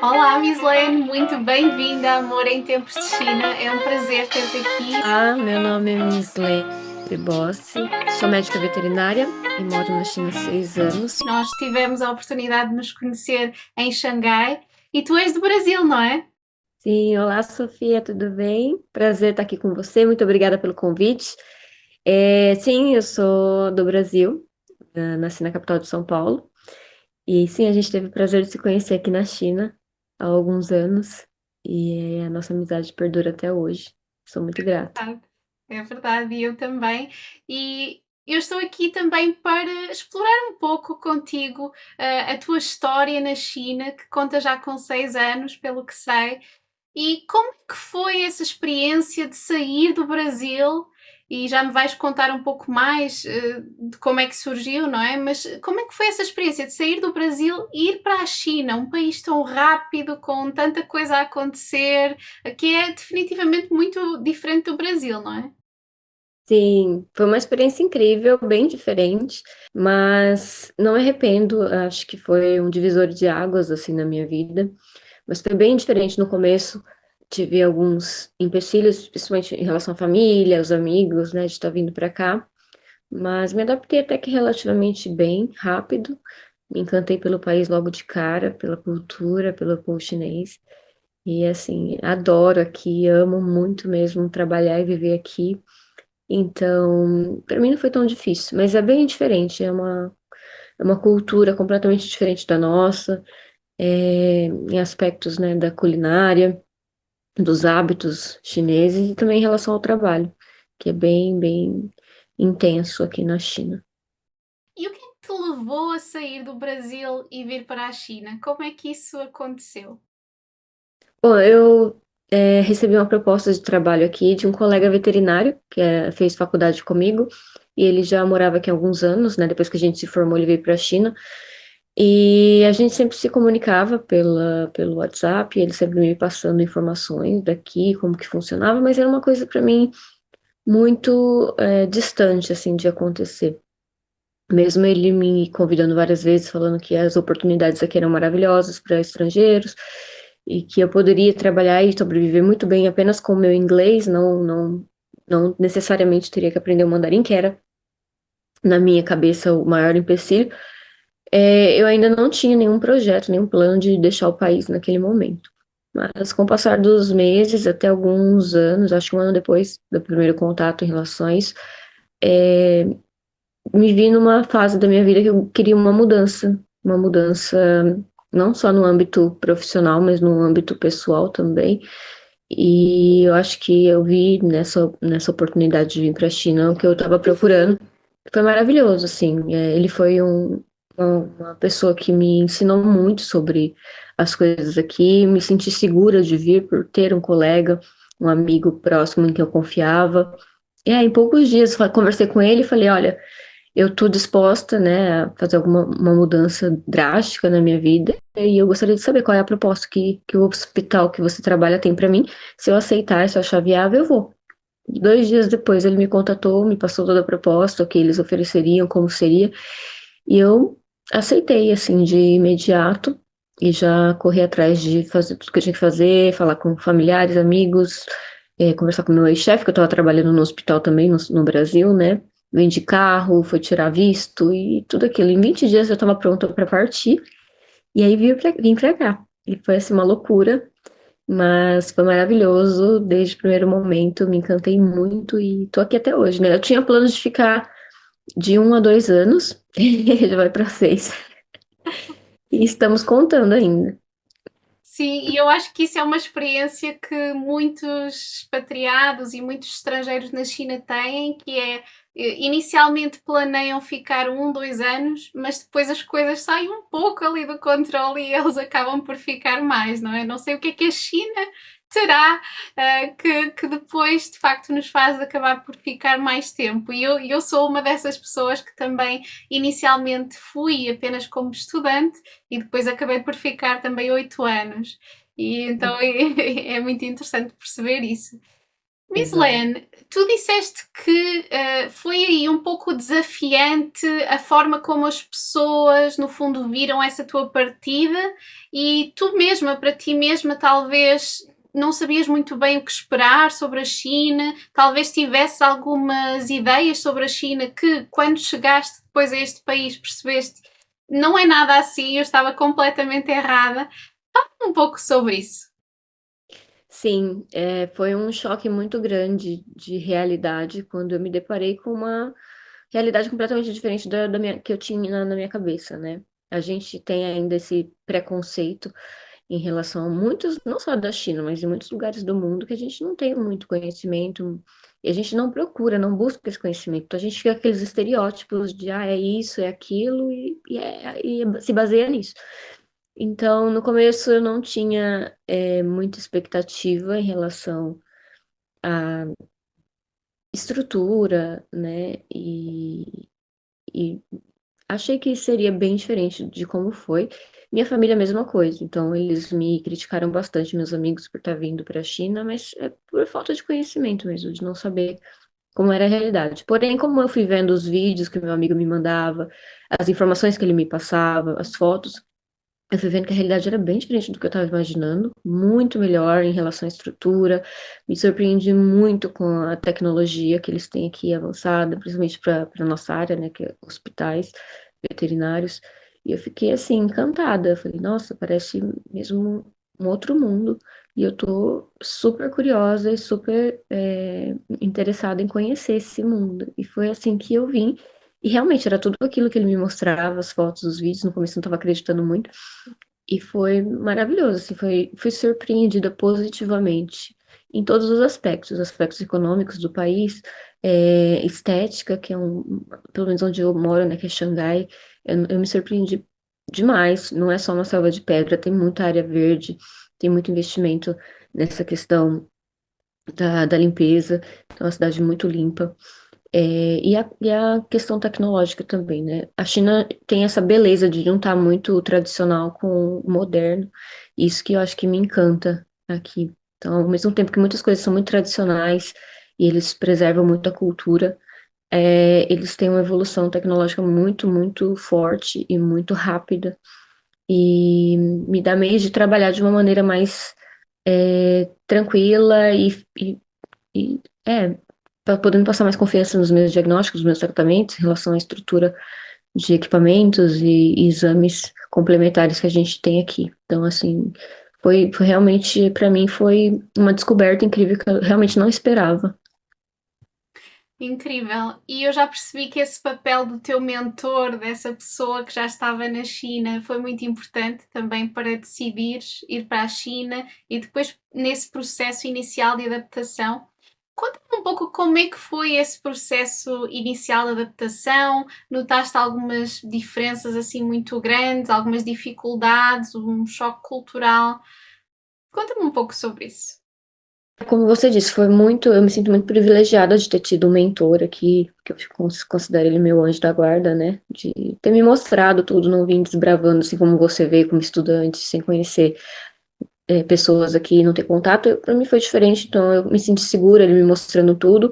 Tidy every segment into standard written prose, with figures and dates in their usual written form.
Olá, Mislene, muito bem-vinda a Amor em Tempos de China. É um prazer ter-te aqui. Meu nome é Misley Bossi, sou médica veterinária e moro na China há 6 anos. Nós tivemos a oportunidade de nos conhecer em Xangai e tu és do Brasil, não é? Sim, olá Sofia, tudo bem? Prazer estar aqui com você, muito obrigada pelo convite. Sim, eu sou do Brasil, nasci na capital de São Paulo, e sim, a gente teve o prazer de se conhecer aqui na China há alguns anos, e a nossa amizade perdura até hoje. Sou muito grata. Ah, é verdade, e eu também. E eu estou aqui também para explorar um pouco contigo a tua história na China, que conta já com 6 anos, pelo que sei. E como é que foi essa experiência de sair do Brasil? E já me vais contar um pouco mais de como é que surgiu, não é? Mas como é que foi essa experiência de sair do Brasil e ir para a China, um país tão rápido, com tanta coisa a acontecer, que é definitivamente muito diferente do Brasil, não é? Sim, foi uma experiência incrível, bem diferente, mas não me arrependo, acho que foi um divisor de águas, assim, na minha vida, mas foi bem diferente no começo, tive alguns empecilhos, principalmente em relação à família, aos amigos, né, de estar vindo para cá, mas me adaptei até que relativamente bem, rápido, me encantei pelo país logo de cara, pela cultura, pelo povo chinês, e assim, adoro aqui, amo muito mesmo trabalhar e viver aqui. Então, para mim não foi tão difícil, mas é bem diferente, é uma cultura completamente diferente da nossa, em aspectos, né, da culinária, dos hábitos chineses e também em relação ao trabalho, que é bem, bem intenso aqui na China. E o que é que te levou a sair do Brasil e vir para a China? Como é que isso aconteceu? Bom, eu recebi uma proposta de trabalho aqui de um colega veterinário que fez faculdade comigo e ele já morava aqui há alguns anos, né? Depois que a gente se formou, ele veio para a China. E a gente sempre se comunicava pelo WhatsApp, ele sempre me passando informações daqui, como que funcionava, mas era uma coisa para mim muito distante, assim, de acontecer. Mesmo ele me convidando várias vezes, falando que as oportunidades aqui eram maravilhosas para estrangeiros e que eu poderia trabalhar e sobreviver muito bem apenas com o meu inglês, não necessariamente teria que aprender o mandarim, que era, na minha cabeça, o maior empecilho. Eu ainda não tinha nenhum projeto, nenhum plano de deixar o país naquele momento. Mas com o passar dos meses, até alguns anos, acho que um ano depois do primeiro contato em relação a isso, é, me vi numa fase da minha vida que eu queria uma mudança não só no âmbito profissional, mas no âmbito pessoal também. E eu acho que eu vi nessa oportunidade de vir para a China o que eu estava procurando. Foi maravilhoso, assim. Ele foi uma pessoa que me ensinou muito sobre as coisas aqui, me senti segura de vir por ter um colega, um amigo próximo em que eu confiava. Em poucos dias conversei com ele e falei, olha, eu estou disposta, né, a fazer uma mudança drástica na minha vida e eu gostaria de saber qual é a proposta que o hospital que você trabalha tem para mim. Se eu aceitar, se eu achar viável, eu vou. 2 dias depois ele me contatou, me passou toda a proposta, o que eles ofereceriam, como seria, e eu aceitei, assim, de imediato, e já corri atrás de fazer tudo que eu tinha que fazer, falar com familiares, amigos, conversar com meu ex-chefe, que eu estava trabalhando no hospital também, no Brasil, né? Vim de carro, fui tirar visto e tudo aquilo. Em 20 dias eu estava pronta para partir, e aí vim pra cá. E foi, assim, uma loucura, mas foi maravilhoso desde o primeiro momento, me encantei muito e tô aqui até hoje, né? Eu tinha planos de ficar de 1 a 2 anos, já vai para 6, e estamos contando ainda. Sim, e eu acho que isso é uma experiência que muitos expatriados e muitos estrangeiros na China têm, que é inicialmente planeiam ficar 1, 2 anos, mas depois as coisas saem um pouco ali do controle e eles acabam por ficar mais, não é? Não sei o que é que a China terá que depois de facto nos faz acabar por ficar mais tempo. E eu sou uma dessas pessoas que também inicialmente fui apenas como estudante e depois acabei por ficar também 8 anos. E então é muito interessante perceber isso. Miss Exato. Len, tu disseste que foi aí um pouco desafiante a forma como as pessoas, no fundo, viram essa tua partida e tu mesma, para ti mesma, talvez não sabias muito bem o que esperar sobre a China, talvez tivesse algumas ideias sobre a China que, quando chegaste depois a este país, percebeste não é nada assim, eu estava completamente errada. Fala um pouco sobre isso. Sim, foi um choque muito grande de realidade quando eu me deparei com uma realidade completamente diferente que eu tinha na minha cabeça, né? A gente tem ainda esse preconceito em relação a muitos, não só da China, mas em muitos lugares do mundo que a gente não tem muito conhecimento e a gente não procura, não busca esse conhecimento. Então a gente fica com aqueles estereótipos de é isso, é aquilo e se baseia nisso. Então, no começo eu não tinha muita expectativa em relação à estrutura, né? E achei que seria bem diferente de como foi. Minha família, a mesma coisa. Então, eles me criticaram bastante, meus amigos, por estar vindo para a China, mas é por falta de conhecimento mesmo, de não saber como era a realidade. Porém, como eu fui vendo os vídeos que meu amigo me mandava, as informações que ele me passava, as fotos, eu fui vendo que a realidade era bem diferente do que eu estava imaginando, muito melhor em relação à estrutura. Me surpreendi muito com a tecnologia que eles têm aqui avançada, principalmente para a nossa área, né, que é hospitais veterinários. E eu fiquei assim encantada. Eu falei, nossa, parece mesmo um outro mundo. E eu tô super curiosa e super interessada em conhecer esse mundo. E foi assim que eu vim. E realmente era tudo aquilo que ele me mostrava, as fotos, os vídeos. No começo eu não estava acreditando muito. E foi maravilhoso, assim, fui surpreendida positivamente em todos os aspectos econômicos do país, estética, que é pelo menos onde eu moro, né, que é Xangai, eu me surpreendi demais. Não é só uma selva de pedra, tem muita área verde, tem muito investimento nessa questão da limpeza, então é uma cidade muito limpa. E a questão tecnológica também, né? A China tem essa beleza de juntar muito o tradicional com o moderno, isso que eu acho que me encanta aqui. Então, ao mesmo tempo que muitas coisas são muito tradicionais e eles preservam muito a cultura, eles têm uma evolução tecnológica muito, muito forte e muito rápida, e me dá meio de trabalhar de uma maneira mais tranquila e podendo passar mais confiança nos meus diagnósticos, nos meus tratamentos, em relação à estrutura de equipamentos e exames complementares que a gente tem aqui. Então, assim, foi realmente, para mim, foi uma descoberta incrível que eu realmente não esperava. Incrível. E eu já percebi que esse papel do teu mentor, dessa pessoa que já estava na China, foi muito importante também para decidires ir para a China e depois nesse processo inicial de adaptação. Conta-me um pouco como é que foi esse processo inicial de adaptação. Notaste algumas diferenças assim muito grandes, algumas dificuldades, um choque cultural? Conta-me um pouco sobre isso. Como você disse, eu me sinto muito privilegiada de ter tido um mentor aqui, que eu considero ele meu anjo da guarda, né? De ter me mostrado tudo, não vim desbravando, assim como você veio como estudante, sem conhecer pessoas aqui, não ter contato. Para mim foi diferente, então eu me senti segura, ele me mostrando tudo,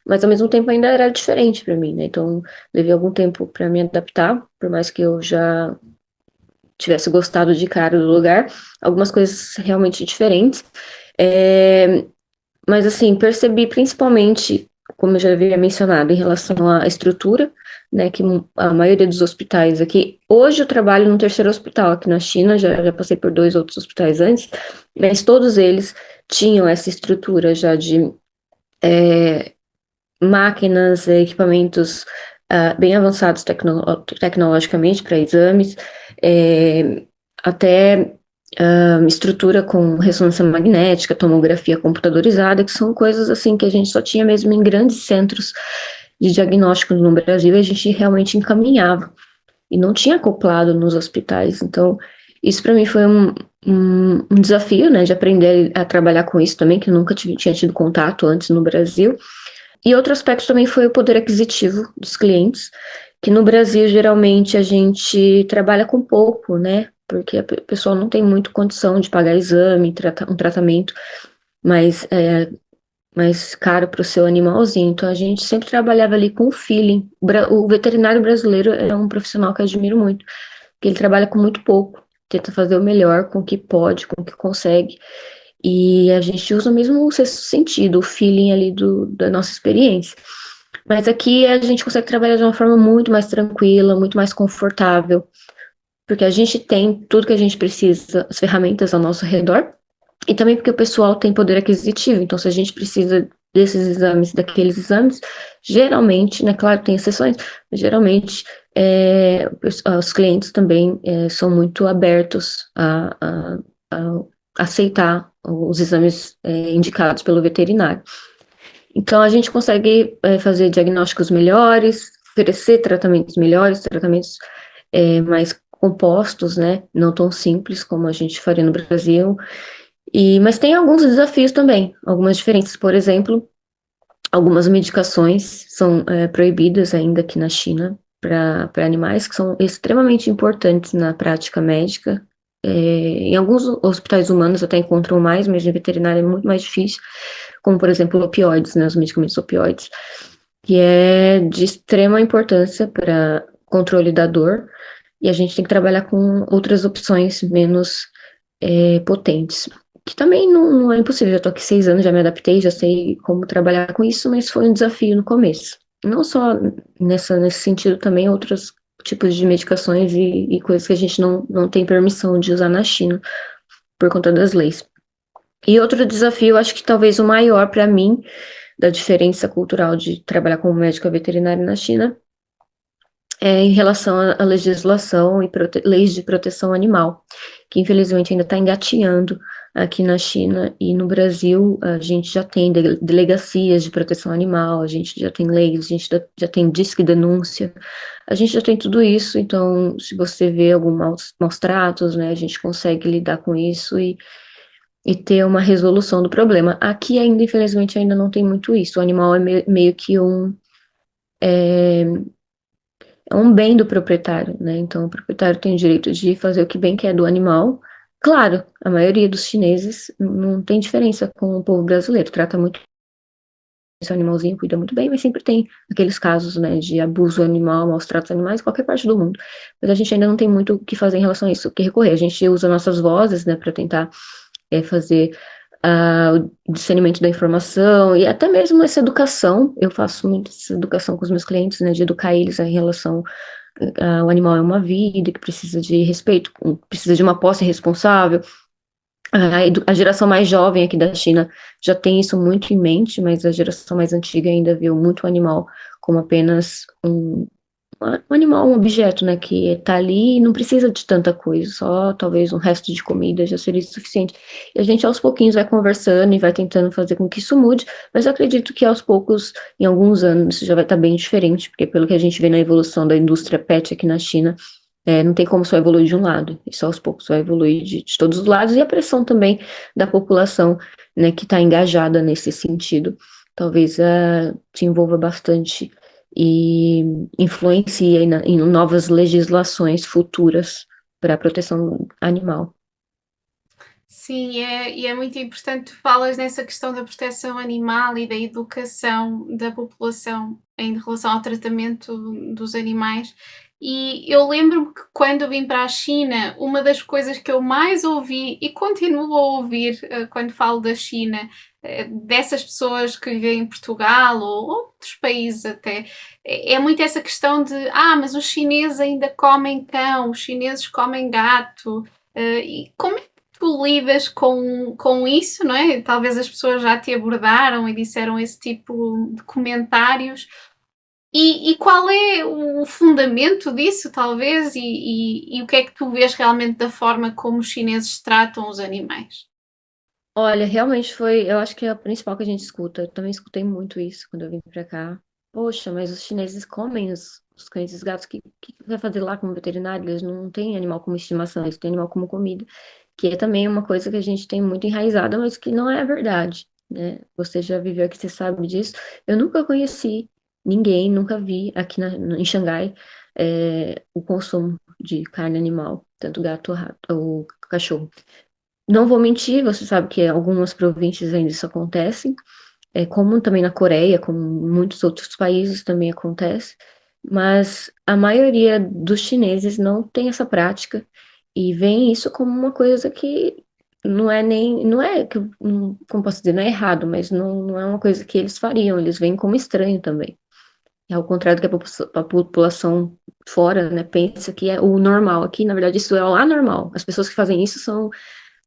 mas ao mesmo tempo ainda era diferente para mim, né? Então levei algum tempo para me adaptar, por mais que eu já tivesse gostado de cara do lugar, algumas coisas realmente diferentes. É, mas assim, percebi principalmente, como eu já havia mencionado, em relação à estrutura, né, que a maioria dos hospitais aqui, hoje eu trabalho no terceiro hospital aqui na China, já passei por dois outros hospitais antes, mas todos eles tinham essa estrutura já de máquinas, equipamentos bem avançados tecnologicamente para exames, é, até estrutura com ressonância magnética, tomografia computadorizada, que são coisas assim que a gente só tinha mesmo em grandes centros de diagnóstico no Brasil e a gente realmente encaminhava e não tinha acoplado nos hospitais. Então, isso para mim foi um desafio, né, de aprender a trabalhar com isso também, que eu nunca tinha tido contato antes no Brasil. E outro aspecto também foi o poder aquisitivo dos clientes, que no Brasil geralmente a gente trabalha com pouco, né? Porque a pessoa não tem muito condição de pagar exame, um tratamento, mas mais caro para o seu animalzinho. Então a gente sempre trabalhava ali com o feeling. O veterinário brasileiro é um profissional que eu admiro muito, porque ele trabalha com muito pouco, tenta fazer o melhor com o que pode, com o que consegue. E a gente usa mesmo o sexto sentido, o feeling ali da nossa experiência. Mas aqui a gente consegue trabalhar de uma forma muito mais tranquila, muito mais confortável, porque a gente tem tudo que a gente precisa, as ferramentas ao nosso redor, e também porque o pessoal tem poder aquisitivo. Então, se a gente precisa desses exames, daqueles exames, geralmente, né, claro, tem exceções, mas geralmente os clientes também são muito abertos a aceitar os exames indicados pelo veterinário. Então, a gente consegue fazer diagnósticos melhores, oferecer tratamentos melhores, tratamentos mais compostos, né? Não tão simples como a gente faria no Brasil. Mas tem alguns desafios também, algumas diferenças. Por exemplo, algumas medicações são proibidas ainda aqui na China para animais, que são extremamente importantes na prática médica. Em alguns hospitais humanos até encontram mais, mas em veterinária é muito mais difícil, como por exemplo opioides, né, os medicamentos opioides, que é de extrema importância para controle da dor, e a gente tem que trabalhar com outras opções menos potentes. Que também não é impossível, já estou aqui 6 anos, já me adaptei, já sei como trabalhar com isso, mas foi um desafio no começo. Não só nesse sentido, também outros tipos de medicações e coisas que a gente não tem permissão de usar na China, por conta das leis. E outro desafio, acho que talvez o maior para mim, da diferença cultural de trabalhar como médica veterinária na China, é em relação à legislação e leis de proteção animal, que infelizmente ainda está engatinhando aqui na China e no Brasil. A gente já tem delegacias de proteção animal, a gente já tem leis, a gente já tem disque denúncia, a gente já tem tudo isso. Então, se você vê alguns maus tratos, né, a gente consegue lidar com isso e ter uma resolução do problema. Aqui ainda, infelizmente, ainda não tem muito isso. O animal é meio que é um bem do proprietário, né? Então, o proprietário tem o direito de fazer o que bem quer do animal. Claro, a maioria dos chineses não tem diferença com o povo brasileiro, trata muito esse animalzinho, cuida muito bem, mas sempre tem aqueles casos, né, de abuso animal, maus tratos animais, em qualquer parte do mundo. Mas a gente ainda não tem muito o que fazer em relação a isso, o que recorrer. A gente usa nossas vozes, né, para tentar fazer o discernimento da informação e até mesmo essa educação. Eu faço muito essa educação com os meus clientes, né, de educar eles em relação ao animal é uma vida que precisa de respeito, precisa de uma posse responsável. A geração mais jovem aqui da China já tem isso muito em mente, mas a geração mais antiga ainda viu muito o animal como apenas um animal, um objeto, né, que tá ali e não precisa de tanta coisa, só talvez um resto de comida já seria suficiente. E a gente aos pouquinhos vai conversando e vai tentando fazer com que isso mude, mas eu acredito que aos poucos, em alguns anos, isso já vai estar bem diferente, porque pelo que a gente vê na evolução da indústria pet aqui na China, não tem como só evoluir de um lado, e só aos poucos vai evoluir de todos os lados, e a pressão também da população, né, que está engajada nesse sentido, talvez te envolva bastante e influencia em novas legislações futuras para a proteção animal. Sim, e é muito importante tu falas nessa questão da proteção animal e da educação da população em relação ao tratamento dos animais. E eu lembro-me que quando eu vim para a China, uma das coisas que eu mais ouvi e continuo a ouvir quando falo da China, dessas pessoas que vivem em Portugal ou outros países até, é muito essa questão de mas os chineses ainda comem cão, os chineses comem gato. E como é que tu lidas com isso, não é? Talvez as pessoas já te abordaram e disseram esse tipo de comentários. E qual é o fundamento disso, talvez, e o que é que tu vês realmente da forma como os chineses tratam os animais? Olha, realmente foi, eu acho que é a principal que a gente escuta. Eu também escutei muito isso quando eu vim pra cá. Poxa, mas os chineses comem os cães e os gatos. Que vai fazer lá como veterinário? Eles não têm animal como estimação, eles têm animal como comida. Que é também uma coisa que a gente tem muito enraizada, mas que não é verdade, né? Você já viveu aqui, você sabe disso. Eu nunca conheci ninguém, nunca vi aqui em Xangai o consumo de carne animal, tanto gato ou rato, ou cachorro. Não vou mentir, você sabe que em algumas províncias ainda isso acontece, é comum também na Coreia, como em muitos outros países também acontece, mas a maioria dos chineses não tem essa prática e veem isso como uma coisa que não é, que, como posso dizer, não é errado, mas não é uma coisa que eles fariam, eles veem como estranho também. É ao contrário do que a população fora, né, pensa que é o normal. Aqui, na verdade, isso é o anormal. As pessoas que fazem isso são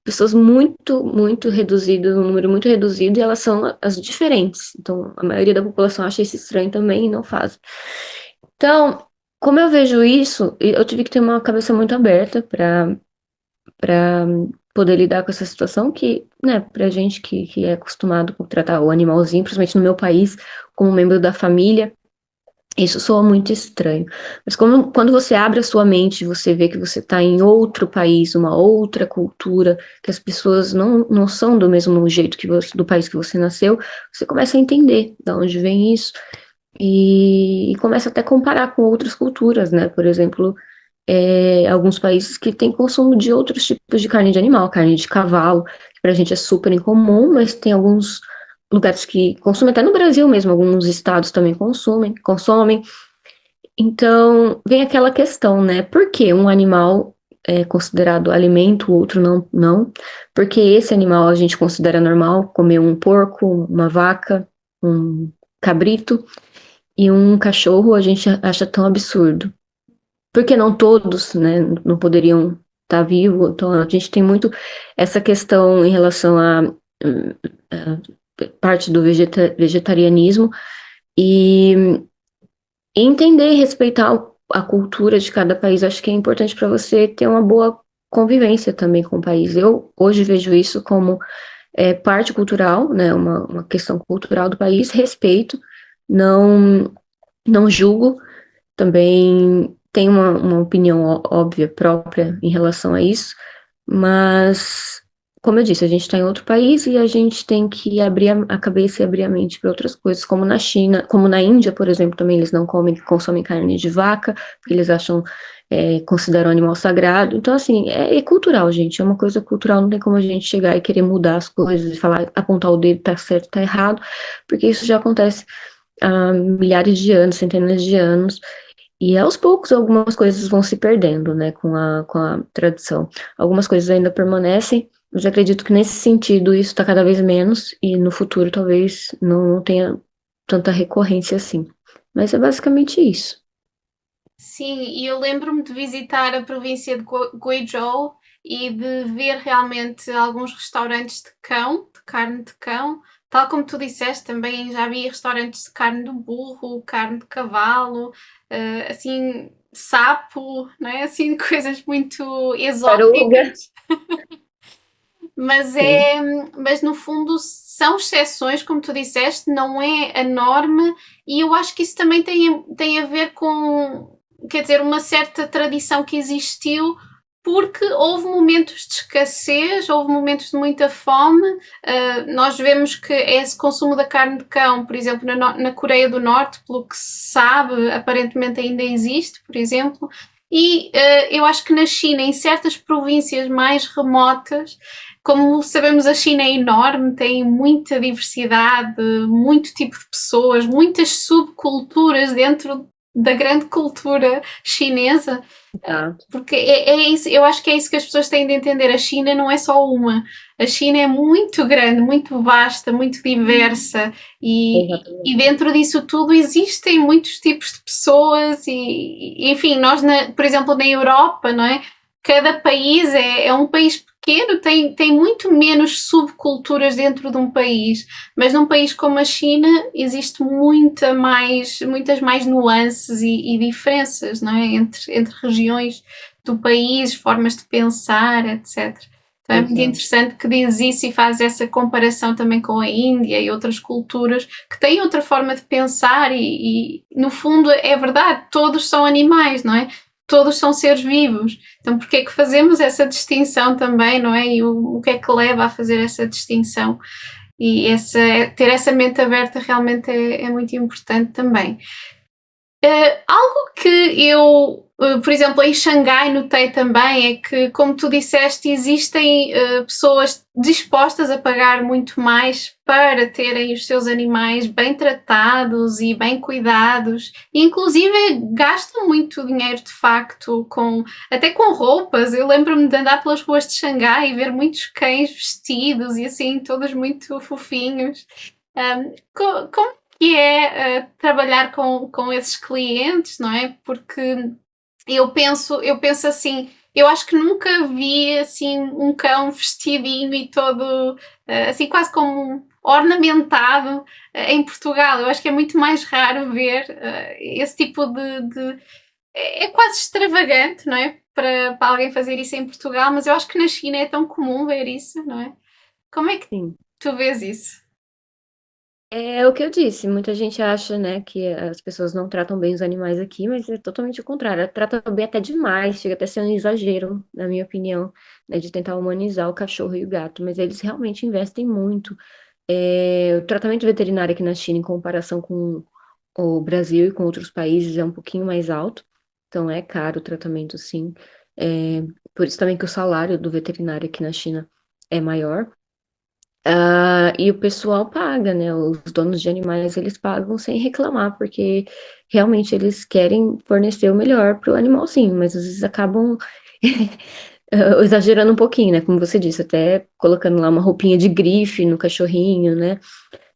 pessoas muito reduzidas, um número muito reduzido, e elas são as diferentes. Então, a maioria da população acha isso estranho também e não faz. Então, como eu vejo isso, eu tive que ter uma cabeça muito aberta para poder lidar com essa situação que, né, pra gente que é acostumado com tratar o animalzinho, principalmente no meu país, como membro da família, isso soa muito estranho. Mas quando você abre a sua mente, você vê que você está em outro país, uma outra cultura, que as pessoas não são do mesmo jeito que você, do país que você nasceu, você começa a entender de onde vem isso e começa até a comparar com outras culturas, né? Por exemplo, alguns países que têm consumo de outros tipos de carne de animal, carne de cavalo, que pra gente é super incomum, mas tem alguns lugares que consomem, até no Brasil mesmo, alguns estados também consomem. Então, vem aquela questão, né? Por que um animal é considerado alimento, o outro não? Porque esse animal a gente considera normal comer um porco, uma vaca, um cabrito, e um cachorro a gente acha tão absurdo. Porque não todos, né, não poderiam estar vivos. Então, a gente tem muito essa questão em relação a parte do vegetarianismo e entender e respeitar a cultura de cada país. Acho que é importante para você ter uma boa convivência também com o país. Eu hoje vejo isso como parte cultural, né, uma questão cultural do país, respeito, não, não julgo, também tenho uma opinião óbvia, própria em relação a isso, mas, como eu disse, a gente está em outro país e a gente tem que abrir a cabeça e abrir a mente para outras coisas, como na China, como na Índia, por exemplo, também eles não consomem carne de vaca, porque eles acham, consideram animal sagrado. Então, assim, é cultural, gente, é uma coisa cultural, não tem como a gente chegar e querer mudar as coisas e falar, apontar o dedo, tá certo, tá errado, porque isso já acontece há milhares de anos, centenas de anos, e aos poucos algumas coisas vão se perdendo, né, com a tradição. Algumas coisas ainda permanecem, mas eu acredito que nesse sentido isso está cada vez menos e no futuro talvez não tenha tanta recorrência assim. Mas é basicamente isso. Sim, e eu lembro-me de visitar a província de Guizhou e de ver realmente alguns restaurantes de cão, de carne de cão. Tal como tu disseste, também já vi restaurantes de carne de burro, carne de cavalo, assim, sapo, não é? Assim, coisas muito Taruga. exóticas. Mas Sim. mas no fundo são exceções, como tu disseste, não é a norma, e eu acho que isso também tem a ver com, quer dizer, uma certa tradição que existiu, porque houve momentos de escassez, houve momentos de muita fome. Nós vemos que esse consumo da carne de cão, por exemplo, na Coreia do Norte, pelo que se sabe, aparentemente ainda existe, por exemplo. E eu acho que na China, em certas províncias mais remotas, como sabemos, a China é enorme, tem muita diversidade, muito tipo de pessoas, muitas subculturas dentro da grande cultura chinesa, Tá. porque é isso, eu acho que é isso que as pessoas têm de entender. A China não é só uma. A China é muito grande, muito vasta, muito diversa e Exatamente. dentro disso tudo existem muitos tipos de pessoas enfim, nós, por exemplo, na Europa, não é? Cada país é um país pequeno, tem muito menos subculturas dentro de um país, mas num país como a China existe muitas mais nuances e diferenças, não é? Entre regiões do país, formas de pensar, etc. Então é muito Exato. interessante que diz isso e faz essa comparação também com a Índia e outras culturas que têm outra forma de pensar no fundo é verdade, todos são animais, não é? Todos são seres vivos. Então, porquê é que fazemos essa distinção também, não é? E o que é que leva a fazer essa distinção? E ter essa mente aberta realmente é muito importante também. Algo que eu, por exemplo, em Xangai notei também é que, como tu disseste, existem pessoas dispostas a pagar muito mais para terem os seus animais bem tratados e bem cuidados. E, inclusive, gastam muito dinheiro de facto até com roupas. Eu lembro-me de andar pelas ruas de Xangai e ver muitos cães vestidos e assim, todos muito fofinhos. Como que é trabalhar com esses clientes, não é? Porque eu penso assim, eu acho que nunca vi assim um cão vestidinho e todo assim quase como ornamentado em Portugal. Eu acho que é muito mais raro ver esse tipo é quase extravagante, não é? Para alguém fazer isso em Portugal, mas eu acho que na China é tão comum ver isso, não é? Como é que Sim. tu vês isso? É o que eu disse, muita gente acha, né, que as pessoas não tratam bem os animais aqui, mas é totalmente o contrário, tratam bem até demais, chega até a ser um exagero, na minha opinião, né, de tentar humanizar o cachorro e o gato, mas eles realmente investem muito. O tratamento veterinário aqui na China, em comparação com o Brasil e com outros países, é um pouquinho mais alto, então é caro o tratamento, sim. É, por isso também que o salário do veterinário aqui na China é maior. E o pessoal paga, né? Os donos de animais, eles pagam sem reclamar, porque realmente eles querem fornecer o melhor para o animal, sim, mas às vezes acabam exagerando um pouquinho, né? Como você disse, até colocando lá uma roupinha de grife no cachorrinho, né?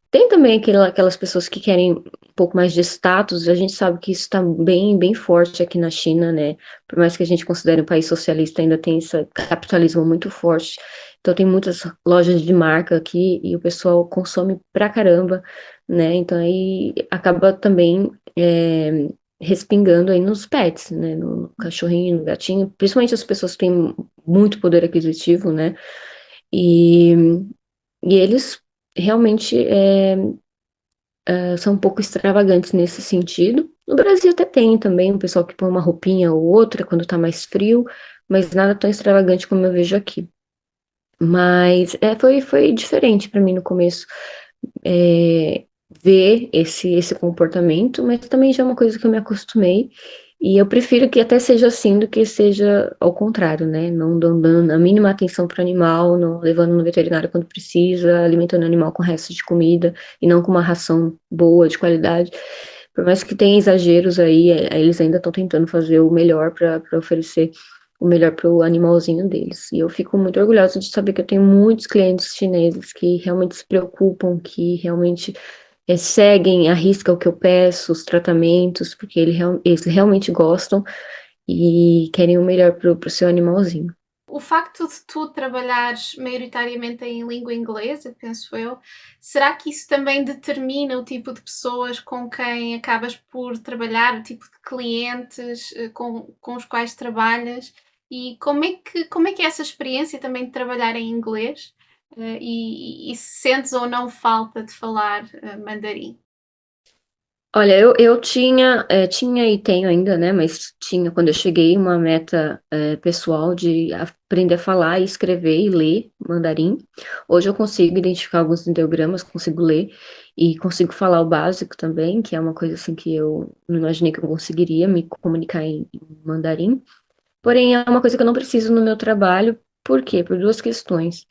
Tem também aquelas pessoas que querem um pouco mais de status, a gente sabe que isso está bem, bem forte aqui na China, né? Por mais que a gente considere um país socialista, ainda tem esse capitalismo muito forte. Então tem muitas lojas de marca aqui e o pessoal consome pra caramba, né? Então aí acaba também respingando aí nos pets, né? No cachorrinho, no gatinho, principalmente as pessoas que têm muito poder aquisitivo, né? E, e eles realmente são um pouco extravagantes nesse sentido. No Brasil até tem também um pessoal que põe uma roupinha ou outra quando tá mais frio, mas nada tão extravagante como eu vejo aqui. Mas foi diferente para mim no começo é, ver esse comportamento, mas também já é uma coisa que eu me acostumei. E eu prefiro que até seja assim do que seja ao contrário, né? Não dando a mínima atenção para o animal, não levando no veterinário quando precisa, alimentando o animal com resto de comida e não com uma ração boa, de qualidade. Por mais que tenha exageros aí, eles ainda estão tentando fazer o melhor para oferecer o melhor para o animalzinho deles. E eu fico muito orgulhosa de saber que eu tenho muitos clientes chineses que realmente se preocupam, que realmente seguem à risca o que eu peço, os tratamentos, porque eles realmente gostam e querem o melhor para o seu animalzinho. O facto de tu trabalhares maioritariamente em língua inglesa, penso eu, será que isso também determina o tipo de pessoas com quem acabas por trabalhar, o tipo de clientes com os quais trabalhas? E como é que é essa experiência também de trabalhar em inglês? E se sentes ou não falta de falar mandarim? Olha, eu tinha e tenho ainda, né? Mas tinha quando eu cheguei uma meta pessoal de aprender a falar, e escrever e ler mandarim. Hoje eu consigo identificar alguns ideogramas, consigo ler e consigo falar o básico também, que é uma coisa assim que eu não imaginei que eu conseguiria me comunicar em mandarim. Porém, é uma coisa que eu não preciso no meu trabalho. Por quê? Por duas questões.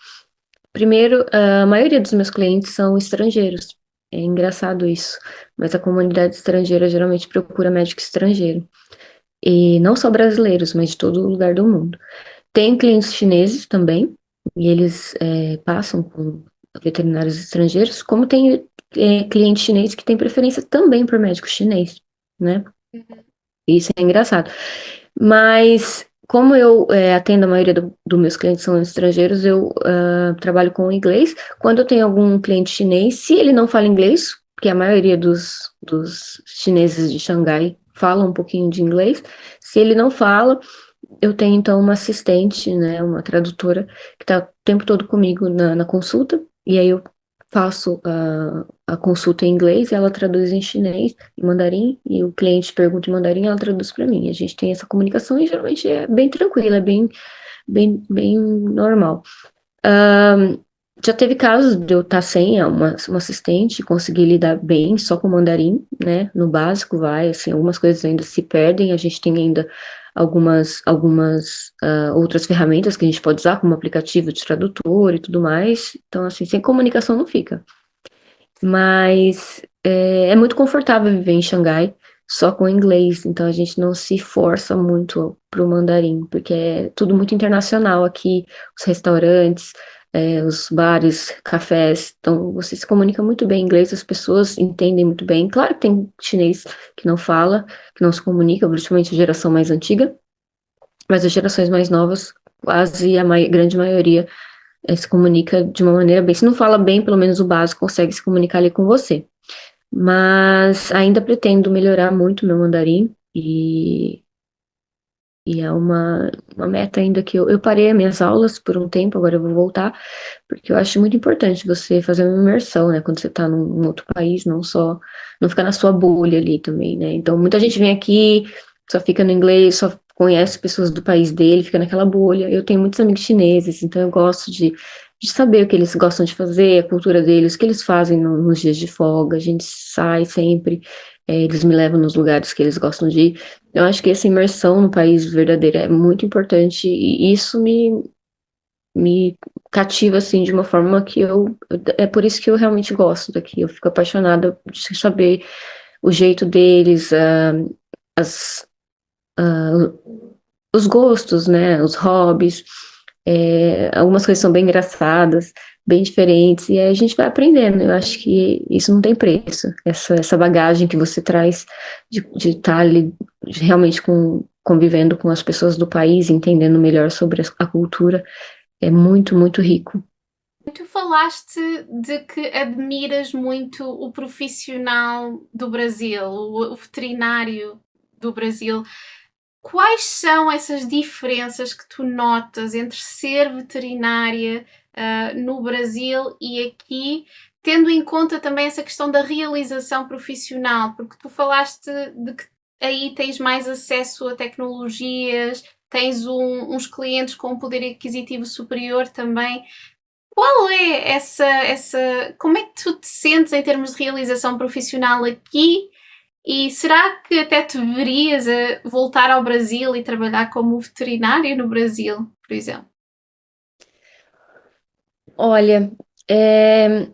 Primeiro, a maioria dos meus clientes são estrangeiros. É engraçado isso, mas a comunidade estrangeira geralmente procura médico estrangeiro. E não só brasileiros, mas de todo lugar do mundo. Tem clientes chineses também, e eles passam com veterinários estrangeiros, como tem cliente chinês que tem preferência também por médico chinês, né? Isso é engraçado. Mas, como eu atendo a maioria dos meus clientes são estrangeiros, eu trabalho com inglês. Quando eu tenho algum cliente chinês, se ele não fala inglês, porque a maioria dos chineses de Xangai falam um pouquinho de inglês, se ele não fala, eu tenho então uma assistente, né, uma tradutora, que está o tempo todo comigo na consulta, e aí eu faço a consulta em inglês, ela traduz em chinês, em mandarim, e o cliente pergunta em mandarim, ela traduz para mim. A gente tem essa comunicação e geralmente é bem tranquila, é bem normal. Já teve casos de eu estar sem uma assistente e conseguir lidar bem só com mandarim, né? No básico vai, assim, algumas coisas ainda se perdem, a gente tem ainda algumas outras ferramentas que a gente pode usar, como aplicativo de tradutor e tudo mais. Então, assim, sem comunicação não fica. Mas é muito confortável viver em Xangai só com inglês, então a gente não se força muito pro mandarim, porque é tudo muito internacional aqui, os restaurantes, os bares, cafés, então você se comunica muito bem em inglês, as pessoas entendem muito bem. Claro que tem chinês que não fala, que não se comunica, principalmente a geração mais antiga, mas as gerações mais novas, quase a grande maioria se comunica de uma maneira bem. Se não fala bem, pelo menos o básico consegue se comunicar ali com você. Mas ainda pretendo melhorar muito meu mandarim e é uma meta ainda que eu parei as minhas aulas por um tempo, agora eu vou voltar, porque eu acho muito importante você fazer uma imersão, né, quando você está num outro país, não ficar na sua bolha ali também, né. Então, muita gente vem aqui, só fica no inglês, só conhece pessoas do país dele, fica naquela bolha. Eu tenho muitos amigos chineses, então eu gosto de saber o que eles gostam de fazer, a cultura deles, o que eles fazem nos dias de folga, a gente sai sempre, eles me levam nos lugares que eles gostam de ir. Eu acho que essa imersão no país verdadeiro é muito importante e isso me cativa, assim, de uma forma que é por isso que eu realmente gosto daqui. Eu fico apaixonada de saber o jeito deles, as, ah, os gostos, né, os hobbies, algumas coisas são bem engraçadas, bem diferentes, e aí a gente vai aprendendo. Eu acho que isso não tem preço. Essa bagagem que você traz de estar ali realmente convivendo com as pessoas do país, entendendo melhor sobre a cultura, é muito, muito rico. Tu falaste de que admiras muito o profissional do Brasil, o veterinário do Brasil. Quais são essas diferenças que tu notas entre ser veterinária no Brasil e aqui, tendo em conta também essa questão da realização profissional? Porque tu falaste de que aí tens mais acesso a tecnologias, tens uns clientes com um poder aquisitivo superior também. Qual é como é que tu te sentes em termos de realização profissional aqui? E será que até te verias a voltar ao Brasil e trabalhar como veterinário no Brasil, por exemplo? Olha, é,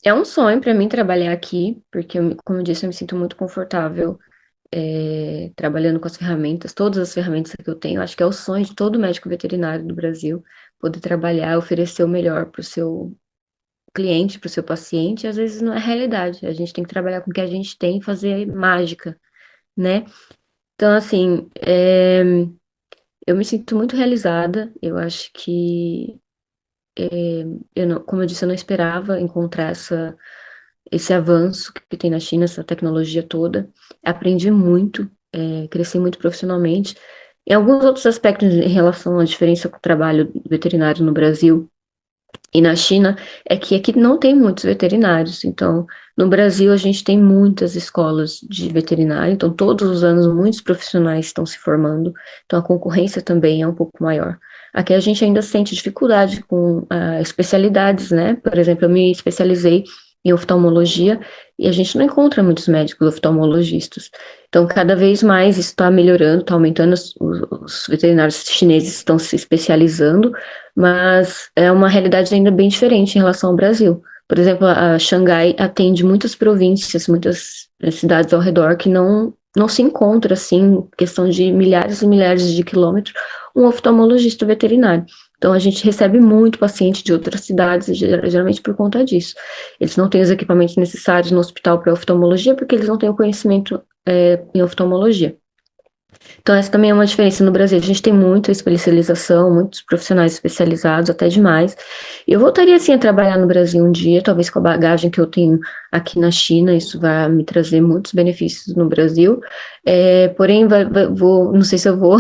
é um sonho para mim trabalhar aqui, porque, como eu disse, eu me sinto muito confortável trabalhando com as ferramentas, todas as ferramentas que eu tenho. Acho que é o sonho de todo médico veterinário do Brasil, poder trabalhar, oferecer o melhor para o seu cliente, para o seu paciente. E às vezes não é realidade. A gente tem que trabalhar com o que a gente tem e fazer mágica, né? Então, assim, eu me sinto muito realizada. Eu acho que, como eu disse, eu não esperava encontrar esse avanço que tem na China, essa tecnologia toda. Aprendi muito, cresci muito profissionalmente. Em alguns outros aspectos em relação à diferença com o trabalho veterinário no Brasil e na China, é que aqui não tem muitos veterinários. Então, no Brasil, a gente tem muitas escolas de veterinário, então, todos os anos, muitos profissionais estão se formando, então, a concorrência também é um pouco maior. Aqui a gente ainda sente dificuldade com especialidades, né? Por exemplo, eu me especializei em oftalmologia e a gente não encontra muitos médicos oftalmologistas. Então, cada vez mais isso está melhorando, está aumentando, os veterinários chineses estão se especializando, mas é uma realidade ainda bem diferente em relação ao Brasil. Por exemplo, a Xangai atende muitas províncias, muitas cidades ao redor que não se encontra, assim, questão de milhares e milhares de quilômetros, um oftalmologista veterinário. Então, a gente recebe muito paciente de outras cidades, geralmente por conta disso. Eles não têm os equipamentos necessários no hospital para oftalmologia, porque eles não têm o conhecimento em oftalmologia. Então, essa também é uma diferença no Brasil. A gente tem muita especialização, muitos profissionais especializados, até demais. Eu voltaria, assim, a trabalhar no Brasil um dia, talvez com a bagagem que eu tenho aqui na China, isso vai me trazer muitos benefícios no Brasil. Porém, não sei se eu vou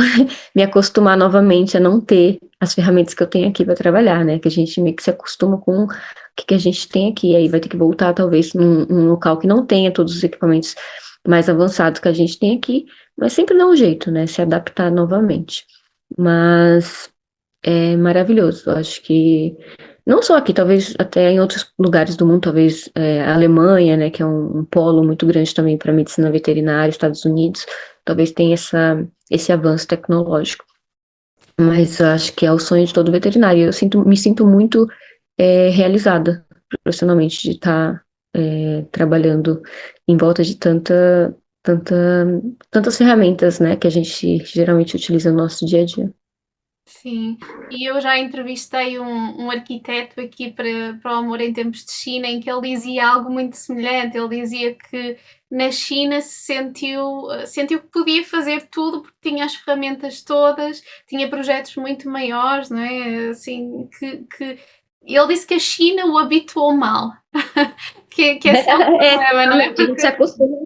me acostumar novamente a não ter as ferramentas que eu tenho aqui para trabalhar, né? Que a gente meio que se acostuma com o que a gente tem aqui. Aí vai ter que voltar, talvez, num local que não tenha todos os equipamentos mais avançados que a gente tem aqui, mas sempre dá um jeito, né? Se adaptar novamente. Mas é maravilhoso. Eu acho que não só aqui, talvez até em outros lugares do mundo, talvez a Alemanha, né, que é um polo muito grande também para medicina veterinária, Estados Unidos, talvez tenha esse avanço tecnológico. Mas eu acho que é o sonho de todo veterinário. Me sinto muito realizada profissionalmente de estar trabalhando em volta de tanta, tantas ferramentas, né, que a gente geralmente utiliza no nosso dia a dia. Sim, e eu já entrevistei um arquiteto aqui para o Amor em Tempos de China, em que ele dizia algo muito semelhante. Ele dizia que na China sentiu que podia fazer tudo porque tinha as ferramentas todas, tinha projetos muito maiores, não é? Assim, que ele disse que a China o habituou mal, que esse é o É, problema, não é? realmente, a gente se acostuma.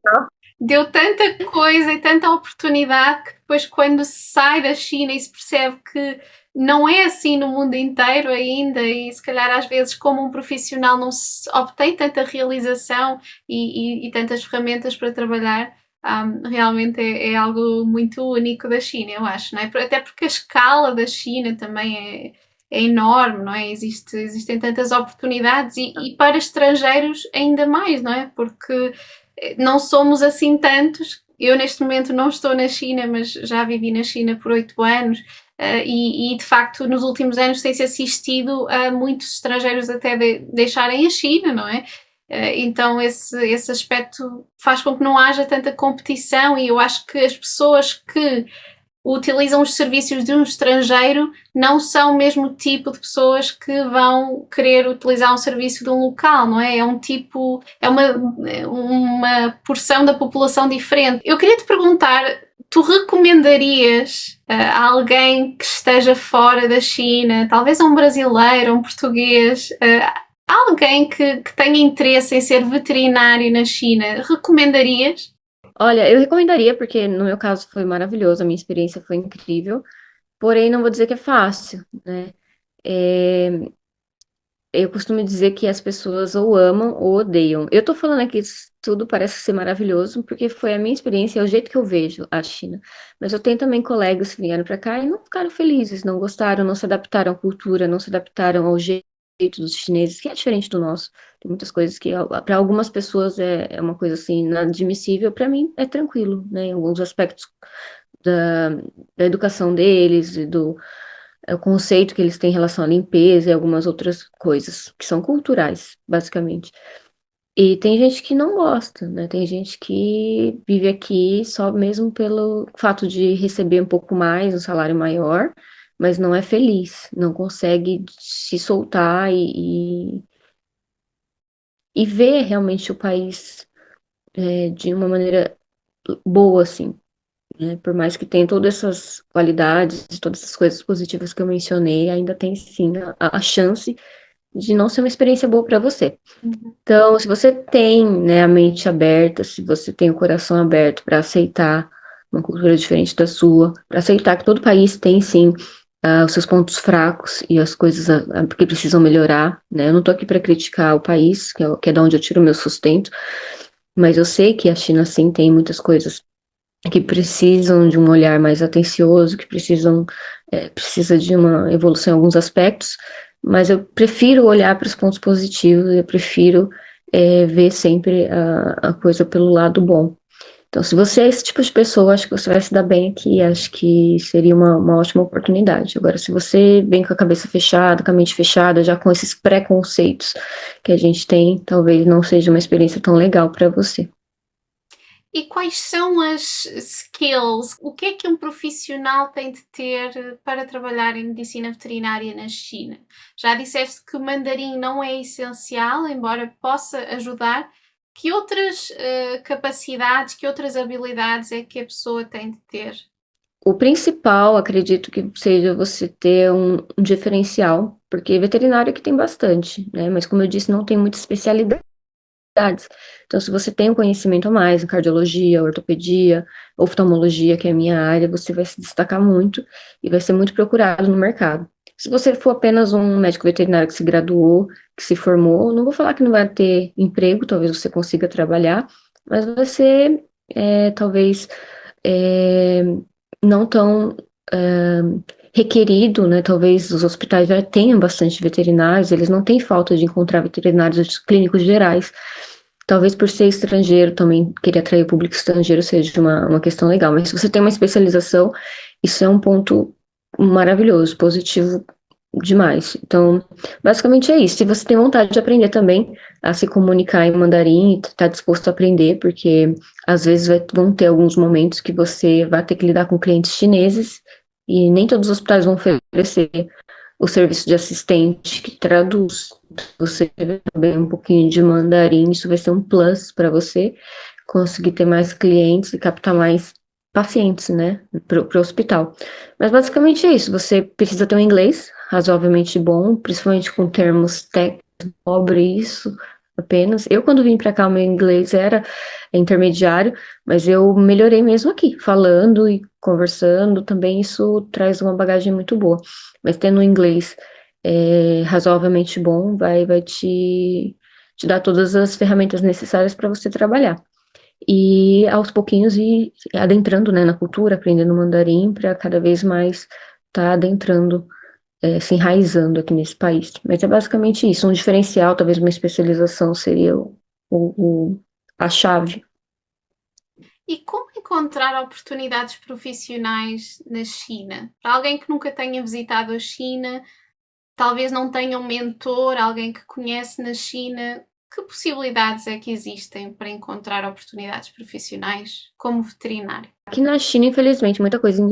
Deu tanta coisa e tanta oportunidade que depois, quando se sai da China e se percebe que não é assim no mundo inteiro ainda, e se calhar às vezes, como um profissional, não se obtém tanta realização e tantas ferramentas para trabalhar. Realmente é algo muito único da China, eu acho, não é? Até porque a escala da China também é enorme, não é? Existem tantas oportunidades e para estrangeiros ainda mais, não é? Porque não somos assim tantos. Eu, neste momento, não estou na China, mas já vivi na China por 8 anos. E de facto, nos últimos anos tem-se assistido a muitos estrangeiros até deixarem a China, não é? Então, esse aspecto faz com que não haja tanta competição, e eu acho que as pessoas que utilizam os serviços de um estrangeiro não são o mesmo tipo de pessoas que vão querer utilizar um serviço de um local, não é? É um tipo, é uma porção da população diferente. Eu queria te perguntar, tu recomendarias a alguém que esteja fora da China, talvez a um brasileiro, um português, alguém que tenha interesse em ser veterinário na China, recomendarias? Olha, eu recomendaria, porque no meu caso foi maravilhoso, a minha experiência foi incrível, porém não vou dizer que é fácil, né? É, eu costumo dizer que as pessoas ou amam ou odeiam. Eu tô falando aqui, isso tudo parece ser maravilhoso, porque foi a minha experiência, é o jeito que eu vejo a China. Mas eu tenho também colegas que vieram para cá e não ficaram felizes, não gostaram, não se adaptaram à cultura, não se adaptaram ao jeito dos chineses, que é diferente do nosso. Tem muitas coisas que, para algumas pessoas, é uma coisa assim, inadmissível, para mim é tranquilo, né? Em alguns aspectos da, da educação deles, e do o conceito que eles têm em relação à limpeza e algumas outras coisas que são culturais, basicamente. E tem gente que não gosta, né? Tem gente que vive aqui só mesmo pelo fato de receber um pouco mais, um salário maior, mas não é feliz, não consegue se soltar e ver realmente o país de uma maneira boa, assim, né? Por mais que tenha todas essas qualidades, todas essas coisas positivas que eu mencionei, ainda tem sim a chance de não ser uma experiência boa para você. Uhum. Então, se você tem, né, a mente aberta, se você tem o coração aberto para aceitar uma cultura diferente da sua, para aceitar que todo país tem sim os seus pontos fracos e as coisas que precisam melhorar, né? Eu não estou aqui para criticar o país, que é de onde eu tiro o meu sustento, mas eu sei que a China sim tem muitas coisas que precisam de um olhar mais atencioso, que precisa de uma evolução em alguns aspectos, mas eu prefiro olhar para os pontos positivos, eu prefiro ver sempre a coisa pelo lado bom. Então, se você é esse tipo de pessoa, acho que você vai se dar bem aqui, acho que seria uma ótima oportunidade. Agora, se você vem com a cabeça fechada, com a mente fechada, já com esses preconceitos que a gente tem, talvez não seja uma experiência tão legal para você. E quais são as skills? O que é que um profissional tem de ter para trabalhar em medicina veterinária na China? Já disseste que o mandarim não é essencial, embora possa ajudar. Que outras capacidades, que outras habilidades é que a pessoa tem de ter? O principal, acredito que seja você ter um diferencial, porque veterinário aqui tem bastante, né? Mas como eu disse, não tem muita especialidade. Então, se você tem um conhecimento a mais em cardiologia, ortopedia, oftalmologia, que é a minha área, você vai se destacar muito e vai ser muito procurado no mercado. Se você for apenas um médico veterinário que se graduou, que se formou, não vou falar que não vai ter emprego, talvez você consiga trabalhar, mas vai ser, talvez, é, não tão requerido, né? Talvez os hospitais já tenham bastante veterinários, eles não têm falta de encontrar veterinários clínicos gerais. Talvez por ser estrangeiro, também querer atrair o público estrangeiro seja uma questão legal, mas se você tem uma especialização, isso é um ponto maravilhoso, positivo demais. Então, basicamente é isso. Se você tem vontade de aprender também a se comunicar em mandarim, está disposto a aprender, porque às vezes vão ter alguns momentos que você vai ter que lidar com clientes chineses e nem todos os hospitais vão oferecer o serviço de assistente que traduz. Você saber um pouquinho de mandarim, isso vai ser um plus para você conseguir ter mais clientes e captar mais pacientes, né, para o hospital. Mas basicamente é isso. Você precisa ter um inglês razoavelmente bom, principalmente com termos técnicos, sobre isso apenas. Eu, quando vim para cá, o meu inglês era intermediário, mas eu melhorei mesmo aqui, falando e conversando também. Isso traz uma bagagem muito boa. Mas tendo um inglês razoavelmente bom, vai te dar todas as ferramentas necessárias para você trabalhar. E aos pouquinhos ir adentrando, né, na cultura, aprendendo mandarim, para cada vez mais estar adentrando, se enraizando aqui nesse país. Mas é basicamente isso. Um diferencial, talvez uma especialização seria a chave. E como encontrar oportunidades profissionais na China? Para alguém que nunca tenha visitado a China, talvez não tenha um mentor, alguém que conhece na China, que possibilidades é que existem para encontrar oportunidades profissionais como veterinário? Aqui na China, infelizmente, muita coisa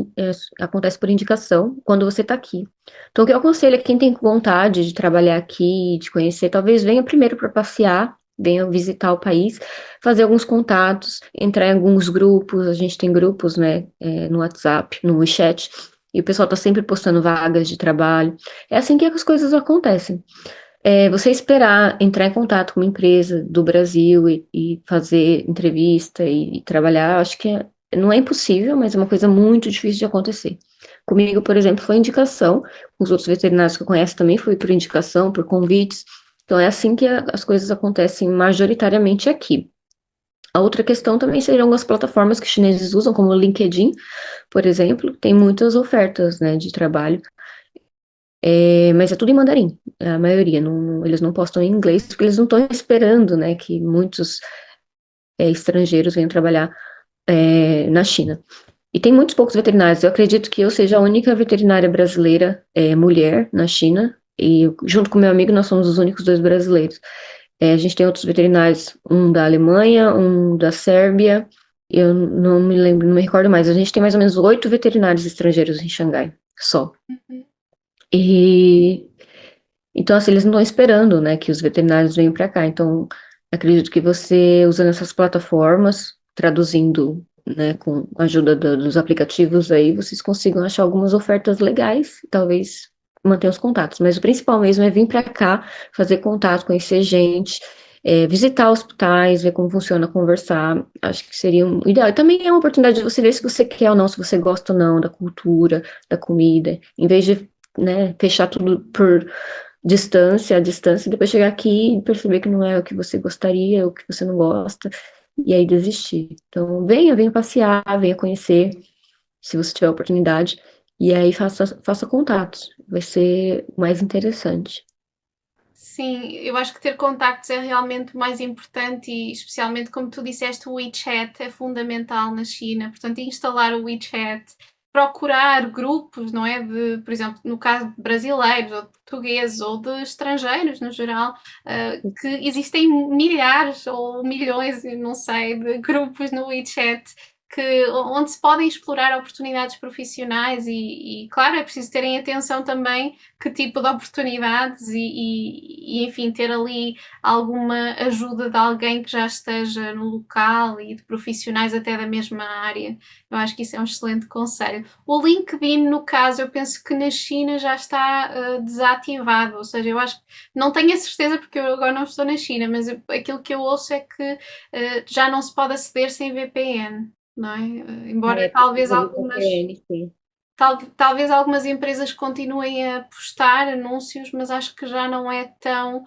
acontece por indicação quando você está aqui. Então, o que eu aconselho é quem tem vontade de trabalhar aqui, de conhecer, talvez venha primeiro para passear, venha visitar o país, fazer alguns contatos, entrar em alguns grupos. A gente tem grupos, né, no WhatsApp, no WeChat, e o pessoal está sempre postando vagas de trabalho. É assim que as coisas acontecem. Você esperar entrar em contato com uma empresa do Brasil e fazer entrevista e trabalhar, acho que não é impossível, mas é uma coisa muito difícil de acontecer. Comigo, por exemplo, foi indicação, com os outros veterinários que eu conheço também foi por indicação, por convites. Então é assim que as coisas acontecem majoritariamente aqui. A outra questão também seriam as plataformas que os chineses usam, como o LinkedIn, por exemplo, tem muitas ofertas, né, de trabalho. Mas é tudo em mandarim, a maioria. Eles não postam em inglês, porque eles não estão esperando, né, que muitos estrangeiros venham trabalhar na China. E tem muitos poucos veterinários. Eu acredito que eu seja a única veterinária brasileira mulher na China. E junto com meu amigo, nós somos os únicos dois brasileiros. A gente tem outros veterinários, um da Alemanha, um da Sérvia. Eu não me lembro, não me recordo mais. A gente tem mais ou menos 8 veterinários estrangeiros em Xangai, só. Uhum. E então, assim, eles não estão esperando, né, que os veterinários venham para cá. Então, acredito que você, usando essas plataformas, traduzindo, né, com a ajuda dos aplicativos aí, vocês consigam achar algumas ofertas legais, talvez manter os contatos. Mas o principal mesmo é vir para cá, fazer contato, conhecer gente, visitar hospitais, ver como funciona, conversar. Acho que seria um ideal. E também é uma oportunidade de você ver se você quer ou não, se você gosta ou não da cultura, da comida, em vez de, né, fechar tudo por distância, a distância, e depois chegar aqui e perceber que não é o que você gostaria, o que você não gosta, e aí desistir. Então, venha passear, venha conhecer, se você tiver oportunidade, e aí faça contatos, vai ser mais interessante. Sim, eu acho que ter contactos é realmente o mais importante e especialmente como tu disseste, o WeChat é fundamental na China. Portanto, instalar o WeChat, procurar grupos, não é? De, por exemplo, no caso de brasileiros ou de portugueses ou de estrangeiros no geral, que existem milhares ou milhões, eu não sei, de grupos no WeChat onde se podem explorar oportunidades profissionais e, claro, é preciso terem atenção também que tipo de oportunidades enfim, ter ali alguma ajuda de alguém que já esteja no local e de profissionais até da mesma área. Eu acho que isso é um excelente conselho. O LinkedIn, no caso, eu penso que na China já está desativado, ou seja, eu acho que não tenho a certeza porque eu agora não estou na China, mas aquilo que eu ouço é que já não se pode aceder sem VPN. Não é? Embora talvez Precisa do algumas VPN, sim. talvez algumas empresas continuem a postar anúncios, mas acho que já não é tão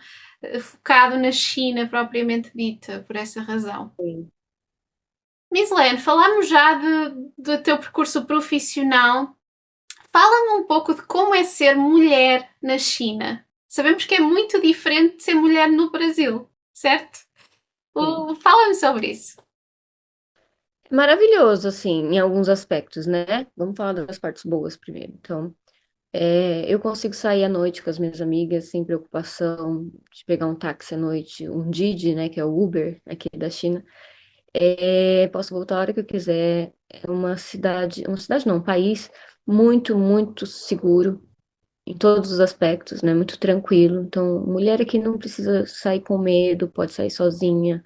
focado na China propriamente dita, por essa razão. Sim. Mislene, falámos já do teu percurso profissional. Fala-me um pouco de como é ser mulher na China. Sabemos que é muito diferente de ser mulher no Brasil, certo? Sim. Fala-me sobre isso. Maravilhoso, assim, em alguns aspectos, né? Vamos falar das partes boas primeiro. Então, eu consigo sair à noite com as minhas amigas sem preocupação de pegar um táxi à noite, um Didi, né, que é o Uber aqui da China. Posso voltar a hora que eu quiser. É uma cidade não, um país muito, muito seguro em todos os aspectos, né? Muito tranquilo. Então, mulher aqui não precisa sair com medo, pode sair sozinha.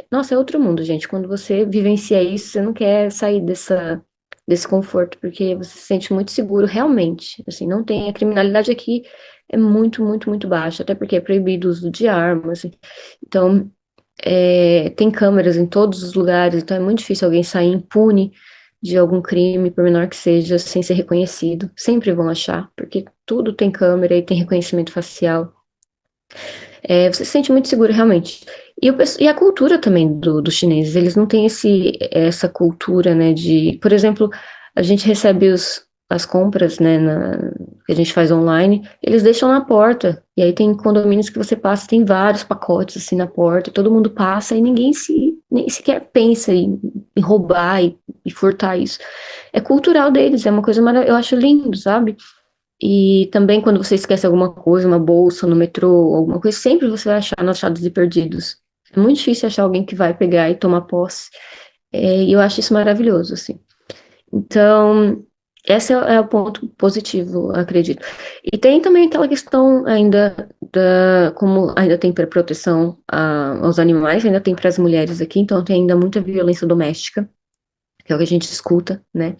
Nossa, é outro mundo, gente. Quando você vivencia isso, você não quer sair desse conforto, porque você se sente muito seguro, realmente. Assim, não tem. A criminalidade aqui é muito, muito, muito baixa, até porque é proibido o uso de armas. Então, tem câmeras em todos os lugares, então é muito difícil alguém sair impune de algum crime, por menor que seja, sem ser reconhecido. Sempre vão achar, porque tudo tem câmera e tem reconhecimento facial. Você se sente muito seguro, realmente. E a cultura também dos chineses, eles não têm essa cultura, né, por exemplo, a gente recebe as compras, né, que a gente faz online, eles deixam na porta, e aí tem condomínios que você passa, tem vários pacotes assim na porta, e todo mundo passa, e ninguém nem sequer pensa em roubar e furtar isso. É cultural deles, é uma coisa maravilhosa, eu acho lindo, sabe? E também quando você esquece alguma coisa, uma bolsa no metrô, alguma coisa, sempre você vai achar nos achados e perdidos. É muito difícil achar alguém que vai pegar e tomar posse. E eu acho isso maravilhoso, assim. Então, esse é o ponto positivo, acredito. E tem também aquela questão ainda como ainda tem para proteção aos animais, ainda tem para as mulheres aqui, então tem ainda muita violência doméstica, que é o que a gente escuta, né?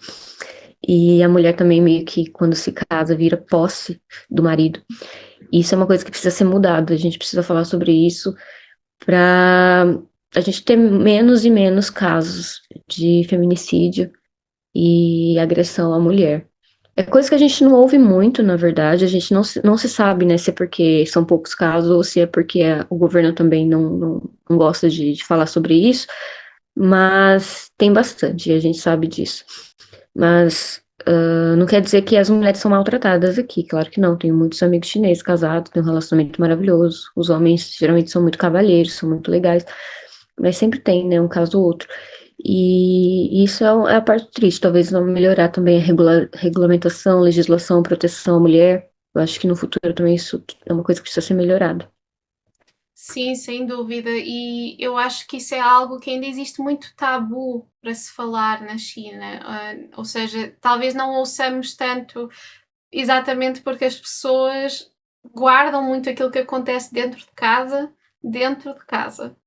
E a mulher também meio que, quando se casa, vira posse do marido. Isso é uma coisa que precisa ser mudada. A gente precisa falar sobre isso para a gente ter menos e menos casos de feminicídio e agressão à mulher. É coisa que a gente não ouve muito, na verdade. A gente não se sabe, né, se é porque são poucos casos ou se é porque o governo também não gosta de falar sobre isso. Mas tem bastante, e a gente sabe disso. Mas não quer dizer que as mulheres são maltratadas aqui, claro que não. Tenho muitos amigos chineses casados, tenho um relacionamento maravilhoso. Os homens geralmente são muito cavalheiros, são muito legais, mas sempre tem, né, um caso ou outro. E isso é a parte triste, talvez não melhorar também a regulamentação, legislação, proteção à mulher. Eu acho que no futuro também isso é uma coisa que precisa ser melhorada. Sim, sem dúvida. E eu acho que isso é algo que ainda existe muito tabu para se falar na China. Ou seja, talvez não ouçamos tanto exatamente porque as pessoas guardam muito aquilo que acontece dentro de casa,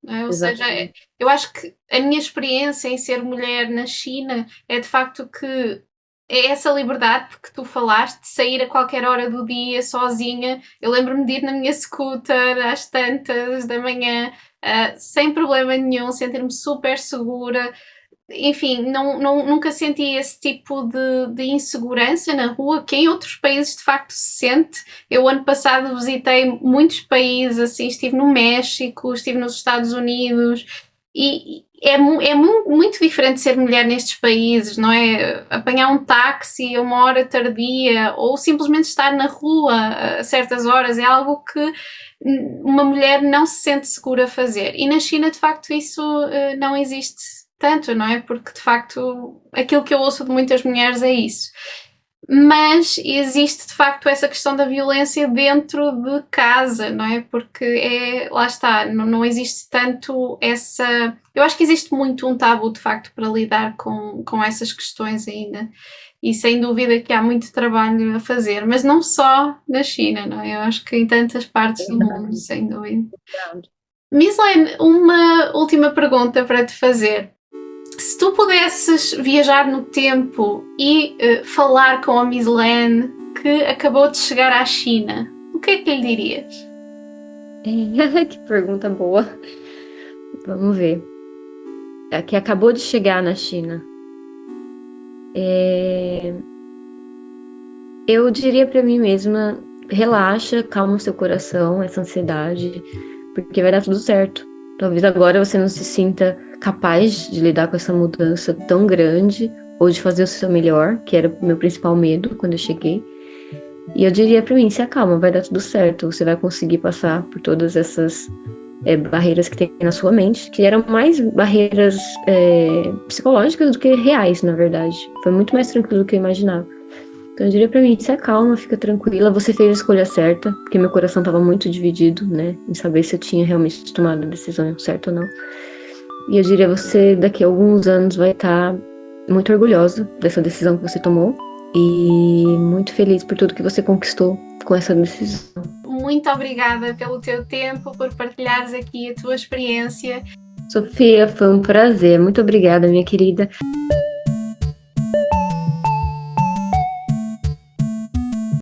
não é? Ou seja, Exatamente. eu acho que a minha experiência em ser mulher na China é de facto que é essa liberdade que tu falaste de sair a qualquer hora do dia sozinha. Eu lembro-me de ir na minha scooter às tantas da manhã, sem problema nenhum, sentir-me super segura. Enfim, nunca senti esse tipo de insegurança na rua, que em outros países de facto se sente. Eu, ano passado, visitei muitos países, assim, estive no México, estive nos Estados Unidos, e é muito diferente ser mulher nestes países, não é? Apanhar um táxi a uma hora tardia ou simplesmente estar na rua a certas horas é algo que uma mulher não se sente segura a fazer. E na China, de facto, isso não existe tanto, não é? Porque de facto aquilo que eu ouço de muitas mulheres é isso. Mas existe de facto essa questão da violência dentro de casa, não é? Porque lá está, não existe tanto essa. Eu acho que existe muito um tabu de facto para lidar com essas questões ainda. E sem dúvida que há muito trabalho a fazer, mas não só na China, não é? Eu acho que em tantas partes do mundo, Verdade, sem dúvida. verdade. Mislaine, uma última pergunta para te fazer. Se tu pudesses viajar no tempo e falar com a Mislaine que acabou de chegar à China, o que é que lhe dirias? Que pergunta boa. Vamos ver. A que acabou de chegar na China. É, Eu diria pra mim mesma, relaxa, calma o seu coração, essa ansiedade, porque vai dar tudo certo. Talvez agora você não se sinta capaz de lidar com essa mudança tão grande, ou de fazer o seu melhor, que era o meu principal medo quando eu cheguei. E eu diria pra mim, se acalma, vai dar tudo certo, você vai conseguir passar por todas essas barreiras que tem na sua mente, que eram mais barreiras psicológicas do que reais, na verdade. Foi muito mais tranquilo do que eu imaginava. Então eu diria pra mim, se acalma, fica tranquila, você fez a escolha certa, porque meu coração tava muito dividido, né, em saber se eu tinha realmente tomado a decisão certa ou não. E eu diria, você daqui a alguns anos vai estar muito orgulhosa dessa decisão que você tomou e muito feliz por tudo que você conquistou com essa decisão. Muito obrigada pelo teu tempo, por partilhares aqui a tua experiência. Sofia, foi um prazer. Muito obrigada, minha querida.